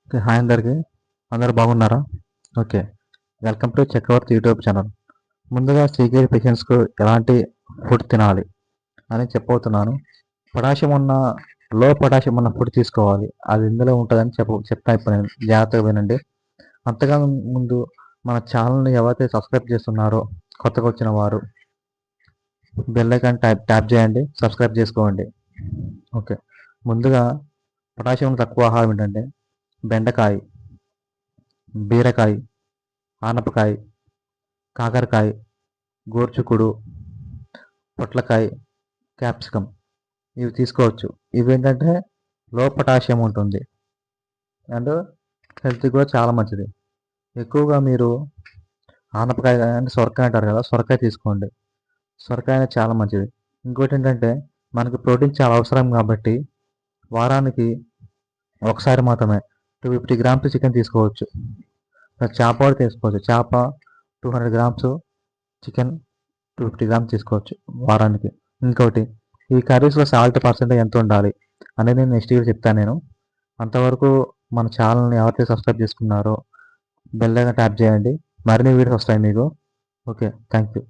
Okay. Hi అందరికి. అందరూ బాగున్నారా? Okay. Welcome to Chakravarthy YouTube channel. ముందుగా సీకేడీ పేషెంట్స్‌కు ఎలాంటి ఫుడ్ తినాలి అని చెప్పబోతున్నాను. పొటాషియం ఉన్న లో పొటాషియం ఉన్న ఫుడ్ తీసుకోవాలి. అది ఇందులో ఉంటదని చెప్తా ఇప్పుడు నేను. జాగ్రత్తగా వినండి. అంతగా ముందు మన ఛానల్‌ని ఎవరైతే సబ్స్క్రైబ్ చేస్తున్నారో కొత్తగా వచ్చిన వారు బెల్ ఐకాన్ ట్యాప్ చేయండి. సబ్స్క్రైబ్ చేసుకోండి. ఓకే. ముందుగా పొటాషియం తక్కువ ఆహారం ఏంటంటే బెండకాయ, బీరకాయ, ఆనపకాయ, కాకరకాయ, గోరుచిక్కుడు, పొట్లకాయ, క్యాప్సికమ్ ఇవి తీసుకోవచ్చు. ఇవేంటంటే లో పొటాషియం ఉంటుంది అండ్ హెల్త్‌కి కూడా చాలా మంచిది. ఎక్కువగా మీరు ఆనపకాయ అంటే సొరకాయ అంటారు కదా! సొరకాయ తీసుకోండి. సొరకాయ అనేది చాలా మంచిది. ఇంకోటేంటంటే మనకు ప్రోటీన్ చాలా అవసరం కాబట్టి వారానికి ఒకసారి మాత్రమే 250 గ్రామ్స్ చికెన్ తీసుకోవచ్చు. చేప కూడా తీసుకోవచ్చు. చేప 200 గ్రామ్స్, చికెన్ 250 గ్రామ్స్ తీసుకోవచ్చు వారానికి. ఇంకోటి ఈ కర్రీస్‌లో సాల్ట్ పర్సెంటేజ్ ఎంత ఉండాలి అనేది నేను నెక్స్ట్ వీడియో చెప్తాను నేను. అంతవరకు మన ఛానల్‌ని ఎవరైతే సబ్స్క్రైబ్ చేసుకున్నారో బెల్ ఐకాన్ ట్యాప్ చేయండి. మరిన్ని వీడియోస్ వస్తాయి మీకు. ఓకే. Thank you.